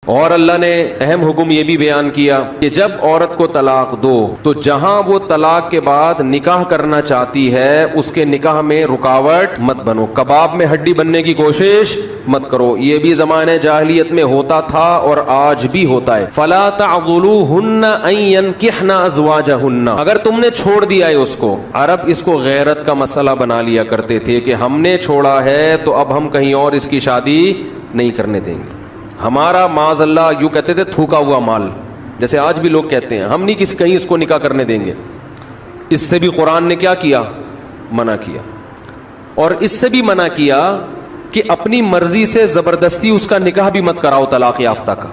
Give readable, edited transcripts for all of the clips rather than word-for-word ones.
اور اللہ نے اہم حکم یہ بھی بیان کیا کہ جب عورت کو طلاق دو تو جہاں وہ طلاق کے بعد نکاح کرنا چاہتی ہے اس کے نکاح میں رکاوٹ مت بنو، کباب میں ہڈی بننے کی کوشش مت کرو۔ یہ بھی زمانے جاہلیت میں ہوتا تھا اور آج بھی ہوتا ہے۔ فلا تعضلوهن ان ينكحن ازواجهن، اگر تم نے چھوڑ دیا ہے اس کو، عرب اس کو غیرت کا مسئلہ بنا لیا کرتے تھے کہ ہم نے چھوڑا ہے تو اب ہم کہیں اور اس کی شادی نہیں کرنے دیں گے، ہمارا معاذ اللہ یوں کہتے تھے تھوکا ہوا مال، جیسے آج بھی لوگ کہتے ہیں ہم نہیں کہیں اس کو نکاح کرنے دیں گے۔ اس سے بھی قرآن نے کیا کیا؟ منع کیا۔ اور اس سے بھی منع کیا کہ اپنی مرضی سے زبردستی اس کا نکاح بھی مت کراؤ طلاق یافتہ کا۔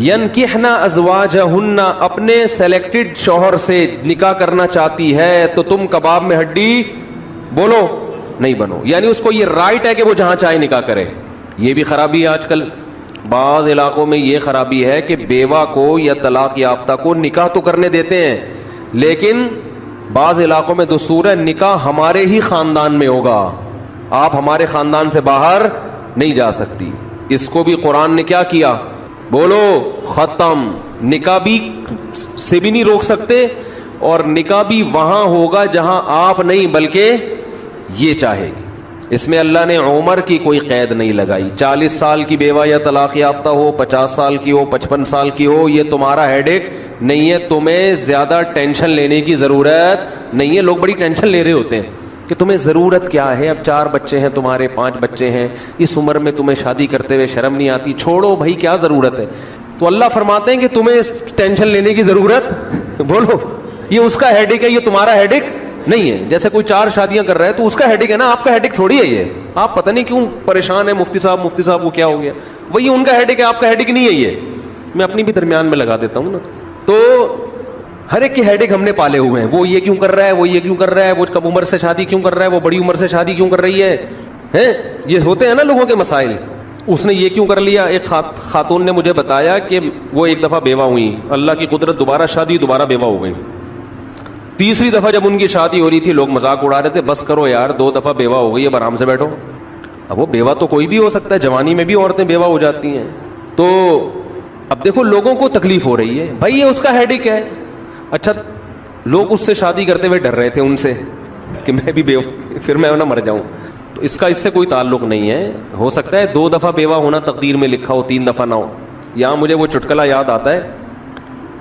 ینکحن ازواجہن، اپنے سلیکٹڈ شوہر سے نکاح کرنا چاہتی ہے تو تم کباب میں ہڈی بولو نہیں بنو، یعنی اس کو یہ رائٹ ہے کہ وہ جہاں چاہے نکاح کرے۔ یہ بھی خرابی ہے آج کل بعض علاقوں میں، یہ خرابی ہے کہ بیوہ کو یا طلاق یافتہ کو نکاح تو کرنے دیتے ہیں لیکن بعض علاقوں میں دستور ہے نکاح ہمارے ہی خاندان میں ہوگا، آپ ہمارے خاندان سے باہر نہیں جا سکتی۔ اس کو بھی قرآن نے کیا کیا؟ بولو ختم۔ نکاح بھی سے بھی نہیں روک سکتے اور نکاح بھی وہاں ہوگا جہاں آپ نہیں بلکہ یہ چاہے گی۔ اس میں اللہ نے عمر کی کوئی قید نہیں لگائی، 40 سال کی بیوہ یا طلاق یافتہ ہو، 50 سال کی ہو، 55 سال کی ہو، یہ تمہارا ہیڈ ایک نہیں ہے، تمہیں زیادہ ٹینشن لینے کی ضرورت نہیں ہے۔ لوگ بڑی ٹینشن لے رہے ہوتے ہیں کہ تمہیں ضرورت کیا ہے، اب 4 بچے ہیں تمہارے، 5 بچے ہیں، اس عمر میں تمہیں شادی کرتے ہوئے شرم نہیں آتی؟ چھوڑو بھائی، کیا ضرورت ہے؟ تو اللہ فرماتے ہیں کہ تمہیں ٹینشن لینے کی ضرورت بولو یہ اس کا ہیڈ ایک ہے، یہ تمہارا ہیڈ ایک نہیں ہے۔ جیسے کوئی 4 شادیاں کر رہا ہے تو اس کا ہیڈ ایک ہے نا، آپ کا ہیڈ ایک تھوڑی ہے یہ۔ آپ پتہ نہیں کیوں پریشان ہیں، مفتی صاحب وہ کیا ہو گیا، وہی ان کا ہیڈ ایک ہے، آپ کا ہیڈ ایک نہیں ہے یہ۔ میں اپنی بھی درمیان میں لگا دیتا ہوں نا۔ تو ہر ایک کے ہیڈ ایک ہم نے پالے ہوئے ہیں، وہ یہ کیوں کر رہا ہے، وہ یہ کیوں کر رہا ہے، وہ کم عمر سے شادی کیوں کر رہا ہے، وہ بڑی عمر سے شادی کیوں کر رہی ہے، یہ ہوتے ہیں نا لوگوں کے مسائل۔ اس نے یہ کیوں کر لیا؟ ایک خاتون نے مجھے بتایا کہ وہ ایک دفعہ بیوہ ہوئی، اللہ کی قدرت دوبارہ شادی، دوبارہ بیوہ ہو گئی۔ تیسری دفعہ جب ان کی شادی ہو رہی تھی لوگ مذاق اڑا رہے تھے، بس کرو یار 2 دفعہ بیوہ ہو گئی، اب آرام سے بیٹھو۔ اب وہ بیوہ تو کوئی بھی ہو سکتا ہے، جوانی میں بھی عورتیں بیوہ ہو جاتی ہیں۔ تو اب دیکھو لوگوں کو تکلیف ہو رہی ہے، بھائی یہ اس کا ہیڈ ایک ہے۔ اچھا لوگ اس سے شادی کرتے ہوئے ڈر رہے تھے ان سے کہ میں بھی بیوہ پھر میں نہ مر جاؤں، تو اس کا اس سے کوئی تعلق نہیں ہے۔ ہو سکتا ہے 2 دفعہ بیوہ ہونا تقدیر میں لکھا ہو، 3 دفعہ نہ ہو۔ یہاں مجھے وہ چٹکلا یاد آتا ہے،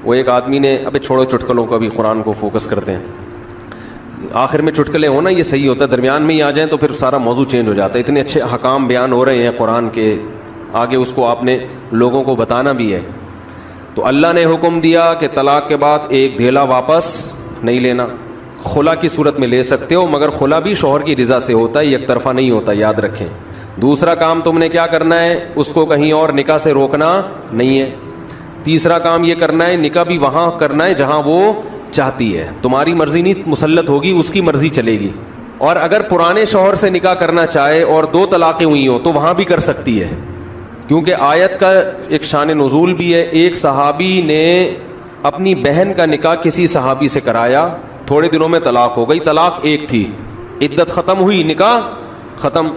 وہ ایک آدمی نے، ابے چھوڑو چٹکلوں کو، بھی قرآن کو فوکس کرتے ہیں۔ آخر میں چٹکلے ہونا یہ صحیح ہوتا ہے، درمیان میں ہی آ جائیں تو پھر سارا موضوع چینج ہو جاتا ہے۔ اتنے اچھے احکام بیان ہو رہے ہیں قرآن کے، آگے اس کو آپ نے لوگوں کو بتانا بھی ہے۔ تو اللہ نے حکم دیا کہ طلاق کے بعد ایک دھیلا واپس نہیں لینا، خلا کی صورت میں لے سکتے ہو مگر خلا بھی شوہر کی رضا سے ہوتا ہے، یک طرفہ نہیں ہوتا، یاد رکھیں۔ دوسرا کام تم نے کیا کرنا ہے، اس کو کہیں اور نکاح سے روکنا نہیں ہے۔ تیسرا کام یہ کرنا ہے نکاح بھی وہاں کرنا ہے جہاں وہ چاہتی ہے، تمہاری مرضی نہیں مسلط ہوگی، اس کی مرضی چلے گی۔ اور اگر پرانے شوہر سے نکاح کرنا چاہے اور 2 طلاقیں ہوئی ہوں تو وہاں بھی کر سکتی ہے، کیونکہ آیت کا ایک شان نزول بھی ہے۔ ایک صحابی نے اپنی بہن کا نکاح کسی صحابی سے کرایا، تھوڑے دنوں میں طلاق ہو گئی، طلاق ایک تھی، عدت ختم ہوئی، نکاح ختم۔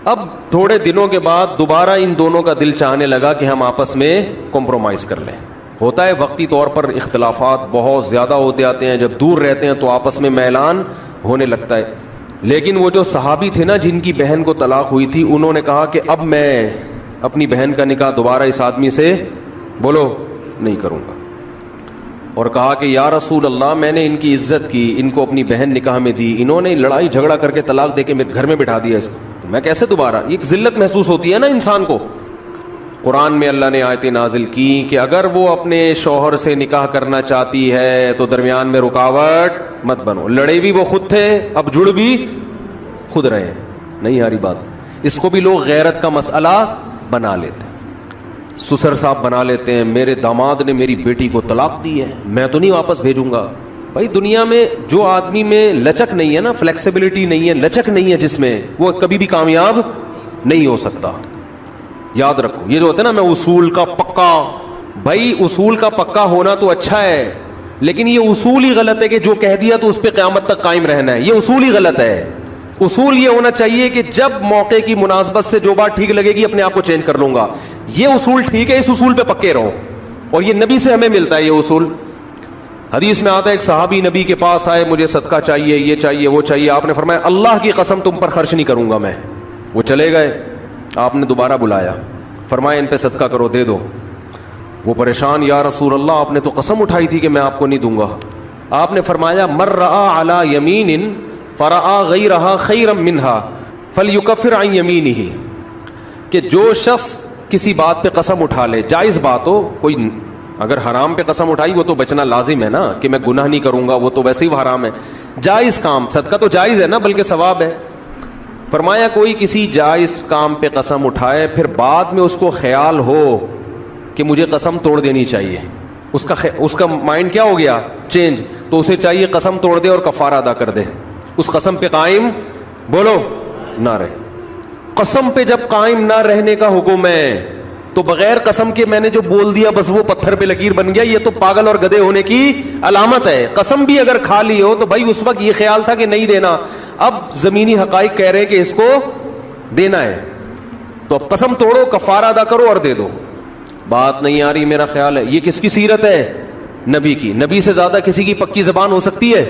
اب تھوڑے دنوں کے بعد دوبارہ ان دونوں کا دل چاہنے لگا کہ ہم آپس میں کمپرومائز کر لیں۔ ہوتا ہے وقتی طور پر اختلافات بہت زیادہ ہوتے آتے ہیں، جب دور رہتے ہیں تو آپس میں میلان ہونے لگتا ہے۔ لیکن وہ جو صحابی تھے نا جن کی بہن کو طلاق ہوئی تھی، انہوں نے کہا کہ اب میں اپنی بہن کا نکاح دوبارہ اس آدمی سے بولو نہیں کروں گا، اور کہا کہ یا رسول اللہ میں نے ان کی عزت کی، ان کو اپنی بہن نکاح میں دی، انہوں نے لڑائی جھگڑا کر کے طلاق دے کے میرے گھر میں بٹھا دیا، تو میں کیسے دوبارہ؟ ایک ذلت محسوس ہوتی ہے نا انسان کو۔ قرآن میں اللہ نے آیتیں نازل کی کہ اگر وہ اپنے شوہر سے نکاح کرنا چاہتی ہے تو درمیان میں رکاوٹ مت بنو۔ لڑے بھی وہ خود تھے، اب جڑ بھی خود رہے ہیں، نہیں آ رہی بات؟ اس کو بھی لوگ غیرت کا مسئلہ بنا لیتے ہیں، سسر صاحب بنا لیتے ہیں، میرے داماد نے میری بیٹی کو طلاق دی ہے، میں تو نہیں واپس بھیجوں گا۔ بھائی دنیا میں جو آدمی میں لچک نہیں ہے نا، فلیکسیبلٹی نہیں ہے، لچک نہیں ہے جس میں، وہ کبھی بھی کامیاب نہیں ہو سکتا۔ یاد رکھو یہ جو ہوتا ہے نا میں اصول کا پکا، بھائی اصول کا پکا ہونا تو اچھا ہے، لیکن یہ اصول ہی غلط ہے کہ جو کہہ دیا تو اس پہ قیامت تک قائم رہنا ہے، یہ اصول ہی غلط ہے۔ اصول یہ ہونا چاہیے کہ جب موقع کی مناسبت سے جو بات ٹھیک لگے گی اپنے آپ کو چینج کر لوں گا، یہ اصول ٹھیک ہے, اس اصول پہ پکے رہو, اور یہ نبی سے ہمیں ملتا ہے یہ اصول. حدیث میں آتا ہے ایک صحابی نبی کے پاس آئے, مجھے صدقہ چاہیے, یہ چاہیے, وہ چاہیے. آپ نے فرمایا اللہ کی قسم تم پر خرچ نہیں کروں گا میں. وہ چلے گئے, آپ نے دوبارہ بلایا, فرمایا ان پہ صدقہ کرو, دے دو. وہ پریشان, یا رسول اللہ آپ نے تو قسم اٹھائی تھی کہ میں آپ کو نہیں دوں گا. آپ نے فرمایا من رأى على يمين فرأى غيرها خيرا منها فليكفر عن يمينه, کہ جو شخص کسی بات پہ قسم اٹھا لے, جائز بات ہو, کوئی اگر حرام پہ قسم اٹھائی وہ تو بچنا لازم ہے نا, کہ میں گناہ نہیں کروں گا, وہ تو ویسے ہی حرام ہے. جائز کام, صدقہ تو جائز ہے نا, بلکہ ثواب ہے. فرمایا کوئی کسی جائز کام پہ قسم اٹھائے, پھر بعد میں اس کو خیال ہو کہ مجھے قسم توڑ دینی چاہیے, اس کا مائنڈ کیا ہو گیا, چینج, تو اسے چاہیے قسم توڑ دے اور کفارہ ادا کر دے, اس قسم پہ قائم بولو نہ رہے. قسم پہ جب قائم نہ رہنے کا حکم ہے تو بغیر قسم کے میں نے جو بول دیا بس وہ پتھر پہ لکیر بن گیا, یہ تو پاگل اور گدھے ہونے کی علامت ہے. قسم بھی اگر کھا لی ہو تو بھائی اس وقت یہ خیال تھا کہ نہیں دینا, اب زمینی حقائق کہہ رہے ہیں کہ اس کو دینا ہے, تو اب قسم توڑو, کفارہ ادا کرو اور دے دو. بات نہیں آ رہی میرا خیال ہے. یہ کس کی سیرت ہے, نبی کی. نبی سے زیادہ کسی کی پکی زبان ہو سکتی ہے,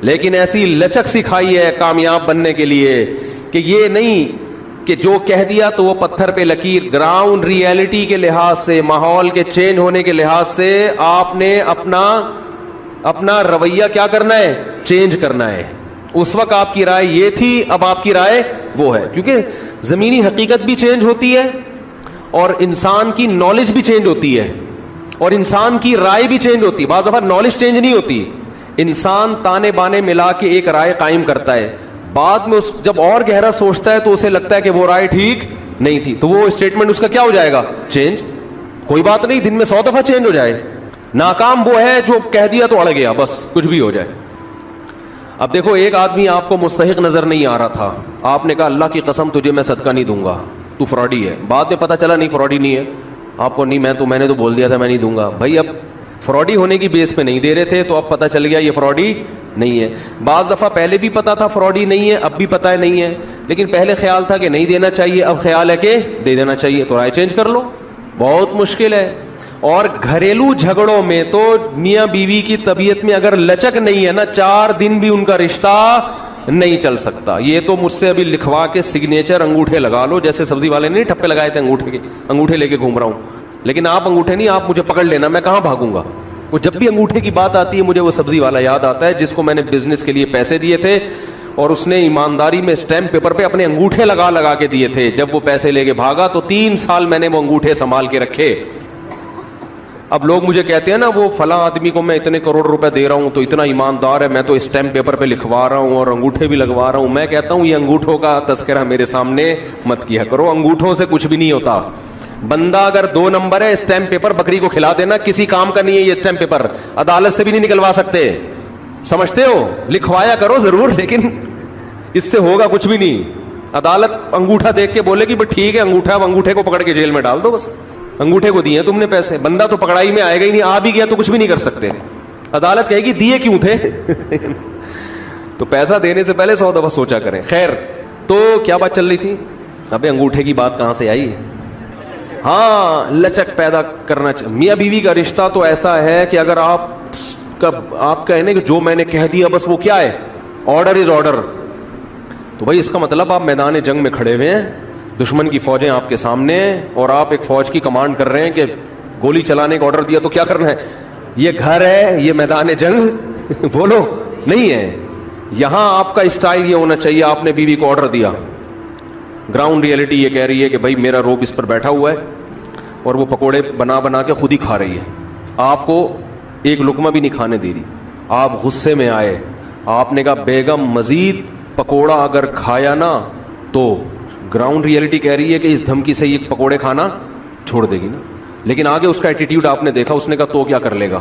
لیکن ایسی لچک سکھائی ہے کامیاب بننے کے لیے کہ یہ نہیں کہ جو کہہ دیا تو وہ پتھر پہ لکیر. گراؤنڈ ریئلٹی کے لحاظ سے, ماحول کے چینج ہونے کے لحاظ سے آپ نے اپنا رویہ کیا کرنا ہے, چینج کرنا ہے. اس وقت آپ کی رائے یہ تھی, اب آپ کی رائے وہ ہے, کیونکہ زمینی حقیقت بھی چینج ہوتی ہے اور انسان کی نالج بھی چینج ہوتی ہے اور انسان کی رائے بھی چینج ہوتی ہے. بعض دفعہ نالج چینج نہیں ہوتی, انسان تانے بانے ملا کے ایک رائے قائم کرتا ہے, بعد میں جب اور گہرا سوچتا ہے تو اسے لگتا ہے کہ وہ رائے ٹھیک نہیں تھی, تو وہ اسٹیٹمنٹ اس کا کیا ہو جائے گا, چینج. کوئی بات نہیں, دن میں 100 دفعہ چینج ہو جائے. ناکام وہ ہے جو کہہ دیا تو اڑ گیا, بس کچھ بھی ہو جائے. اب دیکھو, ایک آدمی آپ کو مستحق نظر نہیں آ رہا تھا, آپ نے کہا اللہ کی قسم تجھے میں صدقہ نہیں دوں گا, تو فراڈی ہے. بعد میں پتہ چلا نہیں فراڈی نہیں ہے, آپ کو نہیں, میں نے تو بول دیا تھا میں نہیں دوں گا. بھائی اب فراڈی ہونے کی بیس پہ نہیں دے رہے تھے, تو اب پتہ چل گیا یہ فراڈی نہیں ہے. بعض دفعہ پہلے بھی پتا تھا فراڈی نہیں ہے, اب بھی پتہ ہے نہیں ہے, لیکن پہلے خیال تھا کہ نہیں دینا چاہیے, اب خیال ہے کہ دے دینا چاہیے, تو رائے چینج کر لو. بہت مشکل ہے. اور گھریلو جھگڑوں میں تو میاں بیوی کی طبیعت میں اگر لچک نہیں ہے نا, 4 دن بھی ان کا رشتہ نہیں چل سکتا. یہ تو مجھ سے ابھی لکھوا کے سگنیچر انگوٹھے لگا لو, جیسے سبزی والے نہیں ٹھپے لگائے تھے انگوٹھے لے کے گھوم رہا ہوں. لیکن آپ انگوٹھے نہیں, آپ مجھے پکڑ لینا, میں کہاں بھاگوں گا. وہ جب بھی انگوٹھے کی بات آتی ہے مجھے وہ سبزی والا یاد آتا ہے جس کو میں نے بزنس کے لیے پیسے دیے تھے, اور اس نے ایمانداری میں اسٹیمپ پیپر پہ اپنے انگوٹھے لگا کے دیے تھے. جب وہ پیسے لے کے بھاگا تو 3 سال میں نے وہ انگوٹھے سنبھال کے رکھے. اب لوگ مجھے کہتے ہیں نا, وہ فلاں آدمی کو میں اتنے کروڑ روپے دے رہا ہوں تو اتنا ایماندار ہے, میں تو اسٹیمپ پیپر پہ لکھوا رہا ہوں اور انگوٹھے بھی لگوا رہا ہوں. میں کہتا ہوں یہ انگوٹھوں کا تذکرہ میرے سامنے مت کیا کرو, انگوٹھوں سے کچھ بھی نہیں ہوتا. بندہ اگر 2 نمبر ہے, اسٹیمپ پیپر بکری کو کھلا دینا, کسی کام کا نہیں ہے یہ اسٹیمپ پیپر, عدالت سے بھی نہیں نکلوا سکتے. سمجھتے ہو, لکھوایا کرو ضرور, لیکن اس سے ہوگا کچھ بھی نہیں. عدالت انگوٹھا دیکھ کے بولے گی بس ٹھیک ہے انگوٹھا, اب انگوٹھے کو پکڑ کے جیل میں ڈال دو, بس انگوٹھے کو دیے تم نے پیسے. بندہ تو پکڑائی میں آئے گا ہی نہیں, آ بھی گیا تو کچھ بھی نہیں کر سکتے. عدالت کہے گی دیے کیوں تھے. تو پیسہ دینے سے پہلے 100 دفعہ سوچا کریں. خیر, تو کیا بات چل رہی تھی, ابے انگوٹھے کی بات کہاں سے آئی. ہاں, لچک پیدا کرنا چاہیے. میاں بیوی کا رشتہ تو ایسا ہے کہ اگر آپ کہیں کہ جو میں نے کہہ دیا بس وہ کیا ہے, آرڈر از آرڈر, تو بھائی اس کا مطلب آپ میدان جنگ میں کھڑے ہوئے ہیں, دشمن کی فوجیں آپ کے سامنے ہیں, اور آپ ایک فوج کی کمانڈ کر رہے ہیں کہ گولی چلانے کا آرڈر دیا تو کیا کرنا ہے. یہ گھر ہے, یہ میدان جنگ بولو نہیں ہے. یہاں آپ کا اسٹائل یہ ہونا چاہیے, آپ نے بیوی کو آرڈر دیا, گراؤنڈ ریئلٹی یہ کہہ رہی ہے کہ بھائی میرا روب اس پر بیٹھا ہوا ہے اور وہ پکوڑے بنا کے خود ہی کھا رہی ہے, آپ کو ایک لقمہ بھی نہیں کھانے دے رہی. آپ غصے میں آئے, آپ نے کہا بیگم مزید پکوڑا اگر کھایا نا تو گراؤنڈ ریئلٹی کہہ رہی ہے کہ اس دھمکی سے یہ پکوڑے کھانا چھوڑ دے گی نا. لیکن آگے اس کا ایٹیٹیوڈ آپ نے دیکھا, اس نے کہا تو کیا کر لے گا,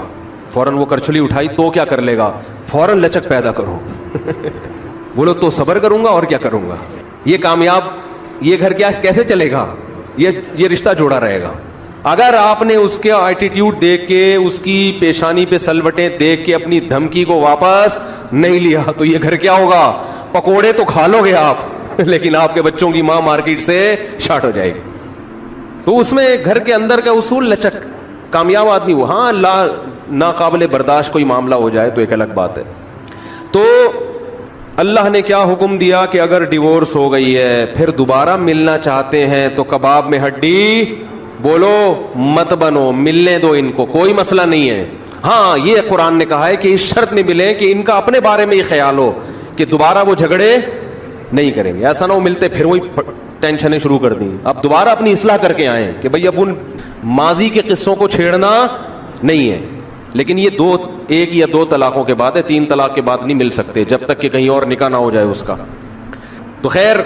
فوراً وہ کرچھلی اٹھائی, تو کیا کر لے گا, فوراً لچک پیدا کرو. بولو تو صبر کروں گا اور کیا کروں گا. یہ کامیاب, یہ گھر کیا کیسے چلے گا, یہ رشتہ جوڑا رہے گا. اگر آپ نے اس کے ایٹیٹیوڈ دیکھ کے, اس کی پیشانی پہ سلوٹیں دیکھ کے اپنی دھمکی کو واپس نہیں لیا تو یہ گھر کیا ہوگا, پکوڑے تو کھا لو گے آپ, لیکن آپ کے بچوں کی ماں مارکیٹ سے شارٹ ہو جائے گی. تو اس میں گھر کے اندر کا اصول لچک، کامیاب آدمی وہ، ہاں ناقابل برداشت کوئی معاملہ ہو جائے تو ایک الگ بات ہے. تو اللہ نے کیا حکم دیا کہ اگر ڈیورس ہو گئی ہے پھر دوبارہ ملنا چاہتے ہیں تو کباب میں ہڈی بولو مت بنو، ملنے دو ان کو، کوئی مسئلہ نہیں ہے. ہاں یہ قرآن نے کہا ہے کہ اس شرط میں ملیں کہ ان کا اپنے بارے میں یہ خیال ہو کہ دوبارہ وہ جھگڑے نہیں کریں گے. ایسا نہ ہو ملتے پھر وہی ٹینشنیں شروع کر دیں. اب دوبارہ اپنی اصلاح کر کے آئیں کہ بھئی اب ان ماضی کے قصوں کو چھیڑنا نہیں ہے. لیکن یہ ایک یا دو طلاقوں کے بعد ہے، 3 طلاق کے بعد نہیں مل سکتے جب تک کہ کہیں اور نکاح نہ ہو جائے اس کا. تو خیر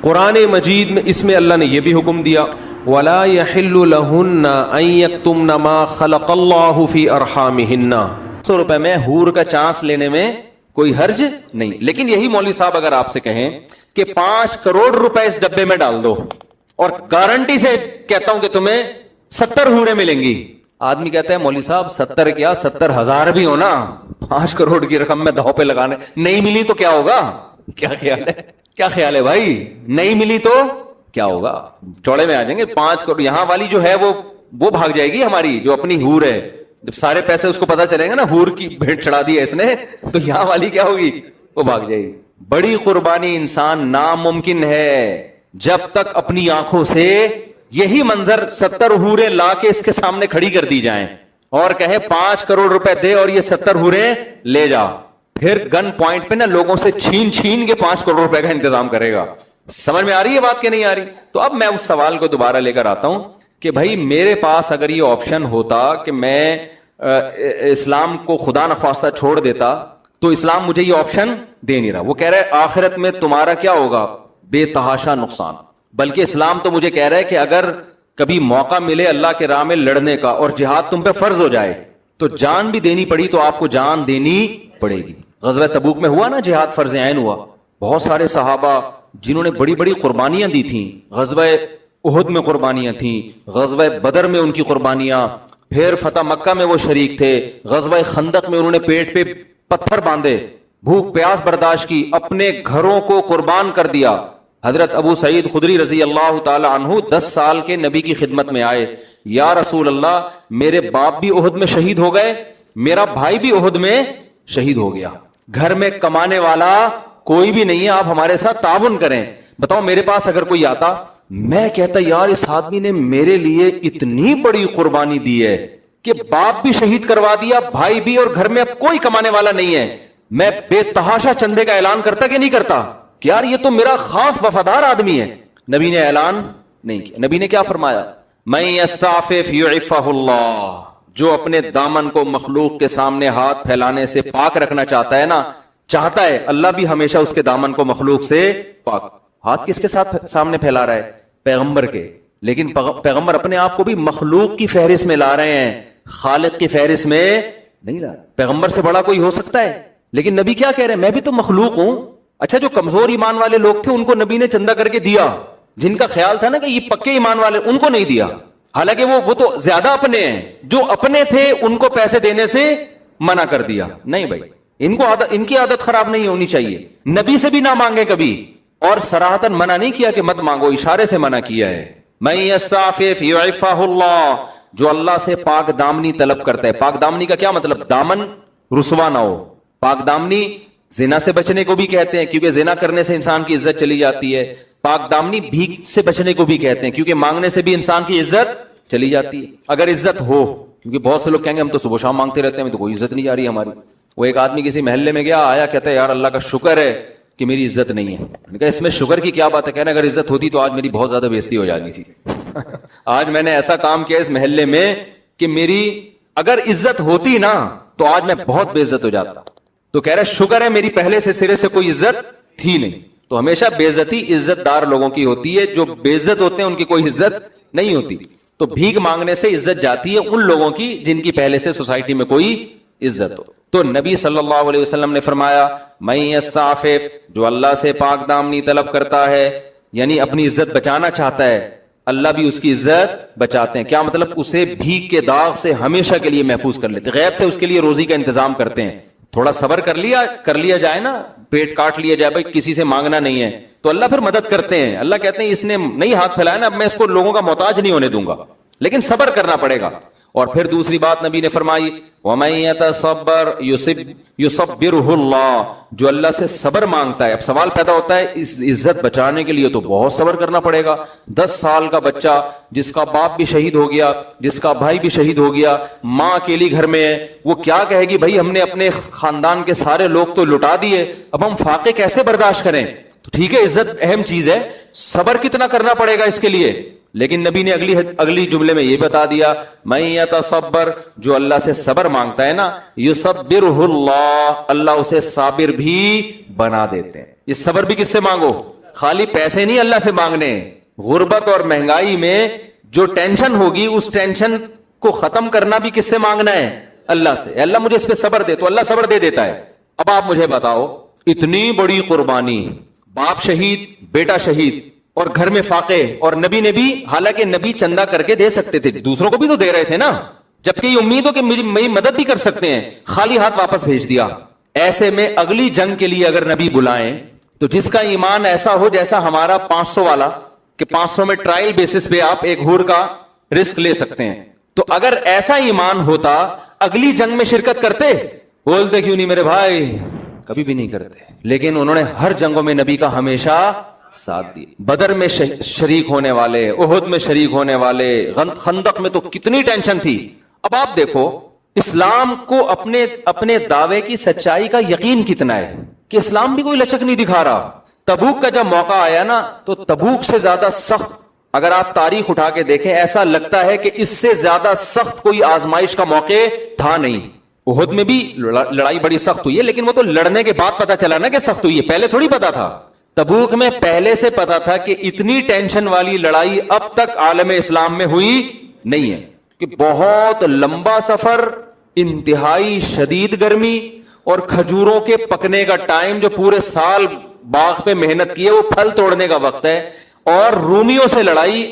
قرآن مجید میں اس میں اللہ نے یہ بھی حکم دیا وَلَا يَحِلُّ لَهُنَّ أَن يَكْتُمْنَ مَا خَلَقَ اللَّهُ فِي أَرْحَامِهِنَّ. 100 روپے میں حور کا چانس لینے میں کوئی حرج نہیں. لیکن یہی مولوی صاحب اگر آپ سے کہیں کہ 5 کروڑ روپے اس ڈبے میں ڈال دو اور گارنٹی سے کہتا ہوں کہ تمہیں 70 حوریں ملیں گی، آدمی کہتا ہے مولوی صاحب 70 کیا 70,000 بھی ہو نا، 5 کروڑ کی رقم میں داؤ پہ لگانے نہیں ملی تو کیا ہوگا؟ کیا خیال ہے؟ کیا خیال ہے بھائی؟ نہیں ملی تو کیا ہوگا؟ چوڑے میں آ جائیں گے. 5 کروڑ یہاں والی جو ہے وہ بھاگ جائے گی ہماری جو اپنی حور ہے. جب سارے پیسے اس کو پتا چلیں گے نا حور کی بھیٹ چڑھا دی ہے اس نے، تو یہاں والی کیا ہوگی؟ وہ بھاگ جائے گی. بڑی قربانی انسان ناممکن ہے جب تک اپنی آنکھوں سے یہی منظر 70 حوریں لا کے اس کے سامنے کھڑی کر دی جائیں اور کہے 5 کروڑ روپے دے اور یہ 70 حوریں لے جا، پھر گن پوائنٹ پہ نا لوگوں سے چھین کے 5 کروڑ روپے کا انتظام کرے گا. سمجھ میں آ رہی ہے بات کہ نہیں آ رہی؟ تو اب میں اس سوال کو دوبارہ لے کر آتا ہوں کہ بھائی میرے پاس اگر یہ آپشن ہوتا کہ میں اسلام کو خدا نخواستہ چھوڑ دیتا تو اسلام مجھے یہ آپشن دے نہیں رہا. وہ کہہ رہا ہے آخرت میں تمہارا کیا ہوگا؟ بے تحاشا نقصان. بلکہ اسلام تو مجھے کہہ رہا ہے کہ اگر کبھی موقع ملے اللہ کے راہ میں لڑنے کا اور جہاد تم پہ فرض ہو جائے تو جان بھی دینی پڑی تو آپ کو جان دینی پڑے گی. غزوہ تبوک میں ہوا نا جہاد فرض عین ہوا، بہت سارے صحابہ جنہوں نے بڑی بڑی قربانیاں دی تھیں. غزوہ احد میں قربانیاں تھیں، غزوہ بدر میں ان کی قربانیاں، پھر فتح مکہ میں وہ شریک تھے، غزوہ خندق میں انہوں نے پیٹ پہ پتھر باندھے، بھوک پیاس برداشت کی، اپنے گھروں کو قربان کر دیا. حضرت ابو سعید خدری رضی اللہ تعالی عنہ 10 سال کے نبی کی خدمت میں آئے، یا رسول اللہ میرے باپ بھی احد میں شہید ہو گئے، میرا بھائی بھی احد میں شہید ہو گیا، گھر میں کمانے والا کوئی بھی نہیں ہے، آپ ہمارے ساتھ تعاون کریں. بتاؤ میرے پاس اگر کوئی آتا، میں کہتا یار اس آدمی نے میرے لیے اتنی بڑی قربانی دی ہے کہ باپ بھی شہید کروا دیا، بھائی بھی، اور گھر میں اب کوئی کمانے والا نہیں ہے، میں بے تحاشا چندے کا اعلان کرتا کہ نہیں کرتا کہ یار یہ تو میرا خاص وفادار آدمی ہے. نبی نے اعلان نہیں کیا. نبی نے کیا فرمایا؟ من یستعفف یعفہ اللہ. جو اپنے دامن کو مخلوق کے سامنے ہاتھ پھیلانے سے پاک رکھنا چاہتا ہے نا، چاہتا ہے اللہ بھی ہمیشہ اس کے دامن کو مخلوق سے پاک. ہاتھ کس کے ساتھ سامنے پھیلا رہا ہے؟ پیغمبر کے. لیکن پیغمبر اپنے آپ کو بھی مخلوق کی فہرست میں لا رہے ہیں، خالق کی فہرست میں نہیں لا. پیغمبر سے بڑا کوئی ہو سکتا ہے؟ لیکن نبی کیا کہہ رہے ہیں؟ میں بھی تو مخلوق ہوں. اچھا جو کمزور ایمان والے لوگ تھے ان کو نبی نے چندہ کر کے دیا، جن کا خیال تھا نا کہ یہ پکے ایمان والے ان کو نہیں دیا، حالانکہ وہ تو زیادہ اپنے ہیں. جو اپنے تھے ان کو پیسے دینے سے منع کر دیا. نہیں بھائی ان کی عادت خراب نہیں ہونی چاہیے. نبی سے بھی نہ مانگے کبھی، اور صراحتاً منع نہیں کیا کہ مت مانگو، اشارے سے منع کیا ہے. من یستعفف یعفہ اللہ. جو اللہ سے پاک دامنی طلب کرتا ہے. پاک دامنی کا کیا مطلب؟ دامن رسوا نہ ہو. پاک دامنی زنا سے بچنے کو بھی کہتے ہیں کیونکہ زنا کرنے سے انسان کی عزت چلی جاتی ہے. پاک دامنی بھیک سے بچنے کو بھی کہتے ہیں کیونکہ مانگنے سے بھی انسان کی عزت چلی جاتی ہے اگر عزت ہو. کیونکہ بہت سے لوگ کہیں گے ہم تو صبح شام مانگتے رہتے ہیں، ہمیں تو کوئی عزت نہیں جا رہی ہماری. وہ ایک آدمی کسی محلے میں گیا، آیا، کہتا ہے یار اللہ کا شکر ہے کہ میری عزت نہیں ہے. میں نے کہا اس میں شکر کی کیا بات ہے؟ کہنا اگر عزت ہوتی تو آج میری بہت زیادہ بےزتی ہو جانی تھی. آج میں نے ایسا کام کیا اس محلے میں کہ میری اگر عزت ہوتی نا تو آج میں بہت بے عزت ہو جاتا. تو کہہ رہے شکر ہے میری پہلے سے سرے سے کوئی عزت تھی نہیں. تو ہمیشہ بے عزتی عزت دار لوگوں کی ہوتی ہے، جو بے عزت ہوتے ہیں ان کی کوئی عزت نہیں ہوتی. تو بھیک مانگنے سے عزت جاتی ہے ان لوگوں کی جن کی پہلے سے سوسائٹی میں کوئی عزت ہو. تو نبی صلی اللہ علیہ وسلم نے فرمایا من یستعفف. جو اللہ سے پاک دامنی طلب کرتا ہے یعنی اپنی عزت بچانا چاہتا ہے، اللہ بھی اس کی عزت بچاتے ہیں. کیا مطلب؟ اسے بھیک کے داغ سے ہمیشہ کے لیے محفوظ کر لیتے، غیب سے اس کے لیے روزی کا انتظام کرتے ہیں تھوڑا صبر کر لیا جائے نا, پیٹ کاٹ لیا جائے, بھائی کسی سے مانگنا نہیں ہے, تو اللہ پھر مدد کرتے ہیں. اللہ کہتے ہیں اس نے نہیں ہاتھ پھیلایا نا, اب میں اس کو لوگوں کا محتاج نہیں ہونے دوں گا, لیکن صبر کرنا پڑے گا. اور پھر دوسری بات نبی نے فرمائی, وَمَن يَتَصَبَّرْ يُصَبِّرْهُ اللَّهُ, جو اللہ سے صبر مانگتا ہے. اب سوال پیدا ہوتا ہے, اس عزت بچانے کے لیے تو بہت صبر کرنا پڑے گا. 10 سال کا بچہ جس کا باپ بھی شہید ہو گیا, جس کا بھائی بھی شہید ہو گیا, ماں اکیلی گھر میں ہے, وہ کیا کہے گی, بھائی ہم نے اپنے خاندان کے سارے لوگ تو لٹا دیے, اب ہم فاقے کیسے برداشت کریں. تو ٹھیک ہے, عزت اہم چیز ہے, صبر کتنا کرنا پڑے گا اس کے لیے. لیکن نبی نے اگلی جملے میں یہ بتا دیا, من یتصبر, جو اللہ سے صبر مانگتا ہے نا, یصبرہ اللہ, اللہ اسے صابر بھی بنا دیتے ہیں. یہ صبر بھی کس سے مانگو, خالی پیسے نہیں اللہ سے مانگنے. غربت اور مہنگائی میں جو ٹینشن ہوگی, اس ٹینشن کو ختم کرنا بھی کس سے مانگنا ہے, اللہ سے. اللہ مجھے اس پہ صبر دے, تو اللہ صبر دے دیتا ہے. اب آپ مجھے بتاؤ, اتنی بڑی قربانی, باپ شہید, بیٹا شہید, اور گھر میں فاقے, اور نبی نے بھی, حالانکہ نبی چندہ کر کے دے سکتے تھے, دوسروں کو بھی تو دے رہے تھے نا, جبکہ یہ امید ہو کہ میری مدد بھی کر سکتے ہیں, خالی ہاتھ واپس بھیج دیا. ایسے میں اگلی جنگ کے لیے اگر نبی بلائیں, تو جس کا ایمان ایسا ہو جیسا ہمارا 500 والا, کہ 500 میں ٹرائل بیسس پہ آپ ایک ہور کا رسک لے سکتے ہیں, تو اگر ایسا ایمان ہوتا, اگلی جنگ میں شرکت کرتے. بولتے کیوں نہیں میرے بھائی, کبھی بھی نہیں کرتے. لیکن انہوں نے ہر جنگوں میں نبی کا ہمیشہ ساتھ دی. بدر میں شریک ہونے والے, احد میں شریک ہونے والے, خندق میں تو کتنی ٹینشن تھی. اب آپ دیکھو اسلام کو اپنے دعوے کی سچائی کا یقین کتنا ہے, کہ اسلام بھی کوئی لچک نہیں دکھا رہا. تبوک کا جب موقع آیا نا, تو تبوک سے زیادہ سخت, اگر آپ تاریخ اٹھا کے دیکھیں, ایسا لگتا ہے کہ اس سے زیادہ سخت کوئی آزمائش کا موقع تھا نہیں. احد میں بھی لڑائی بڑی سخت ہوئی ہے, لیکن وہ تو لڑنے کے بعد پتا چلا نا کہ سخت ہوئی ہے, پہلے تھوڑی پتا تھا. تبوک میں پہلے سے پتا تھا کہ اتنی ٹینشن والی لڑائی اب تک عالم اسلام میں ہوئی نہیں ہے, کہ بہت لمبا سفر, انتہائی شدید گرمی, اور کھجوروں کے پکنے کا ٹائم, جو پورے سال باغ پہ محنت کی ہے وہ پھل توڑنے کا وقت ہے, اور رومیوں سے لڑائی